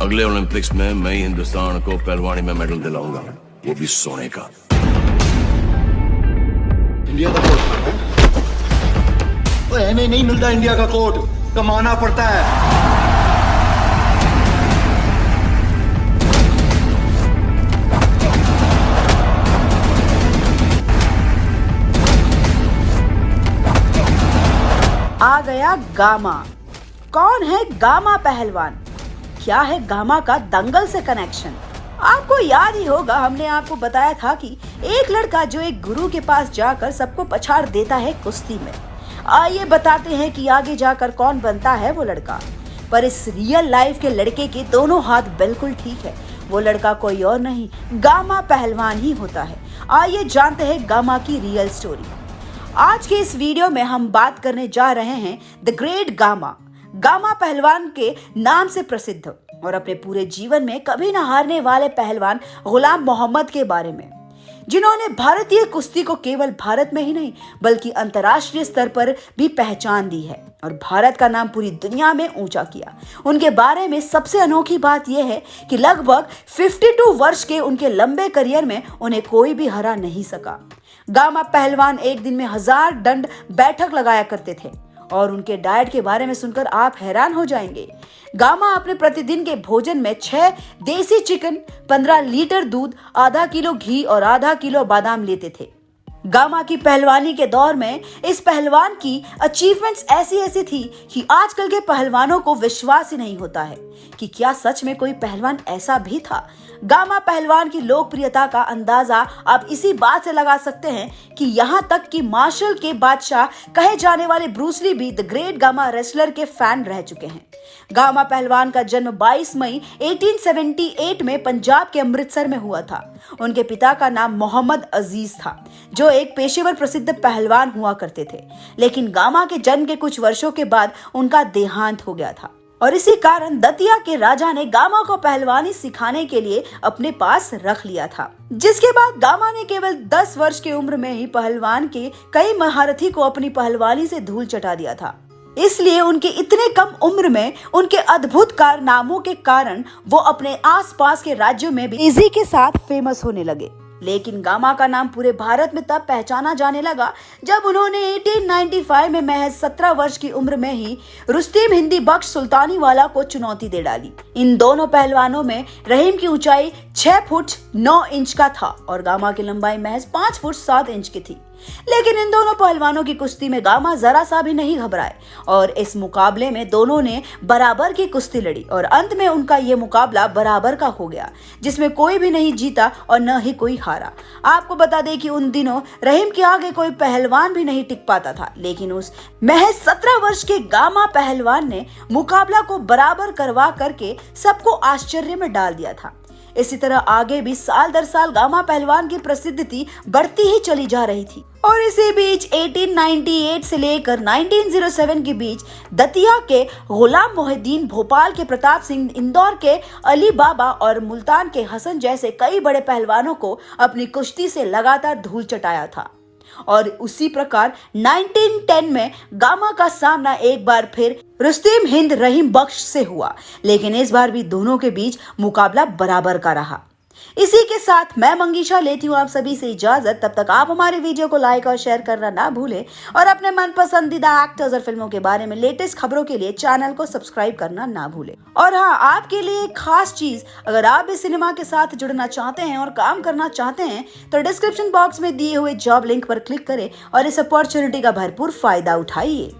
अगले ओलंपिक्स में मैं ही हिंदुस्तान को पहलवानी में मेडल दिलाऊंगा, वो भी सोने का। इंडिया का कोट हमें नहीं मिलता, इंडिया का कोट कमाना पड़ता है। आ गया गामा। कौन है गामा पहलवान? क्या है गामा का दंगल से कनेक्शन? आपको याद ही होगा, हमने आपको बताया था कि एक लड़का जो एक गुरु के पास जाकर सबको पछाड़ देता है कुश्ती में। आइए बताते हैं कि आगे जाकर कौन बनता है वो लड़का। पर इस रियल लाइफ के लड़के के दोनों हाथ बिल्कुल ठीक है। वो लड़का कोई और नहीं, गामा पहलवान ही होता है। आइए जानते हैं गामा की रियल स्टोरी। आज के इस वीडियो में हम बात करने जा रहे हैं द ग्रेट गामा। गामा पहलवान के नाम से प्रसिद्ध और अपने पूरे जीवन में कभी न हारने वाले पहलवान गुलाम मोहम्मद के बारे में, जिन्होंने भारतीय कुश्ती को केवल भारत में ही नहीं बल्कि अंतर्राष्ट्रीय स्तर पर भी पहचान दी है और भारत का नाम पूरी दुनिया में ऊंचा किया। उनके बारे में सबसे अनोखी बात यह है कि लगभग 52 वर्ष के उनके लंबे करियर में उन्हें कोई भी हरा नहीं सका। गामा पहलवान एक दिन में 1000 दंड बैठक लगाया करते थे और उनके डाइट के बारे में सुनकर आप हैरान हो जाएंगे। गामा अपने प्रतिदिन के भोजन में 6 देसी चिकन, 15 लीटर दूध, आधा किलो घी और आधा किलो बादाम लेते थे। गामा की पहलवानी के दौर में इस पहलवान की अचीवमेंट्स ऐसी थी कि आजकल के पहलवानों को विश्वास ही नहीं होता है कि क्या सच में कोई पहलवान ऐसा भी था। गामा पहलवान की लोकप्रियता का अंदाजा आप इसी बात से लगा सकते हैं कि यहाँ तक कि मार्शल के बादशाह कहे जाने वाले ब्रूस ली भी द ग्रेट गामा रेसलर के फैन रह चुके हैं। गामा पहलवान का जन्म 22 मई 1878 में पंजाब के अमृतसर में हुआ था। उनके पिता का नाम मोहम्मद अजीज था, जो एक पेशेवर प्रसिद्ध पहलवान हुआ करते थे। लेकिन गामा के जन्म के कुछ वर्षों के बाद उनका देहांत हो गया था और इसी कारण दतिया के राजा ने गामा को पहलवानी सिखाने के लिए अपने पास रख लिया था। जिसके बाद गामा ने केवल 10 वर्ष की उम्र में ही पहलवान के कई महारथी को अपनी पहलवानी से धूल चटा दिया था। इसलिए उनके इतने कम उम्र में उनके अद्भुत कारनामों के कारण वो अपने आसपास के राज्यों में भी इजी के साथ फेमस होने लगे। लेकिन गामा का नाम पूरे भारत में तब पहचाना जाने लगा जब उन्होंने 1895 में महज 17 वर्ष की उम्र में ही रुस्तम हिंदी बख्श सुल्तानीवाला को चुनौती दे डाली। इन दोनों पहलवानों में रहीम की ऊंचाई 6 फुट 9 इंच का था और गामा की लंबाई महज 5 फुट 7 इंच की थी। लेकिन इन दोनों पहलवानों की कुश्ती में गामा जरा सा भी नहीं घबराए और इस मुकाबले में दोनों ने बराबर की कुश्ती लड़ी और अंत में उनका ये मुकाबला बराबर का हो गया, जिसमें कोई भी नहीं जीता और न ही कोई हारा। आपको बता दें कि उन दिनों रहीम के आगे कोई पहलवान भी नहीं टिक पाता था, लेकिन उस महज 17 वर्ष के गामा पहलवान ने मुकाबला को बराबर करवा करके सबको आश्चर्य में डाल दिया था। इसी तरह आगे भी साल दर साल गामा पहलवान की प्रसिद्धि बढ़ती ही चली जा रही थी और इसी बीच 1898 से लेकर 1907 के बीच दतिया के गुलाम मोहिद्दीन, भोपाल के प्रताप सिंह, इंदौर के अली बाबा और मुल्तान के हसन जैसे कई बड़े पहलवानों को अपनी कुश्ती से लगातार धूल चटाया था। और उसी प्रकार 1910 में गामा का सामना एक बार फिर रुस्तम हिंद रहीम बख्श से हुआ, लेकिन इस बार भी दोनों के बीच मुकाबला बराबर का रहा। इसी के साथ मैं मंगीशा लेती हूँ आप सभी से इजाजत। तब तक आप हमारे वीडियो को लाइक और शेयर करना ना भूलें और अपने मन पसंदीदा एक्टर्स और फिल्मों के बारे में लेटेस्ट खबरों के लिए चैनल को सब्सक्राइब करना ना भूलें। और हाँ, आपके लिए एक खास चीज, अगर आप भी सिनेमा के साथ जुड़ना चाहते हैं और काम करना चाहते हैं तो डिस्क्रिप्शन बॉक्स में दिए हुए जॉब लिंक पर क्लिक करें और इस अपॉर्चुनिटी का भरपूर फायदा उठाइए।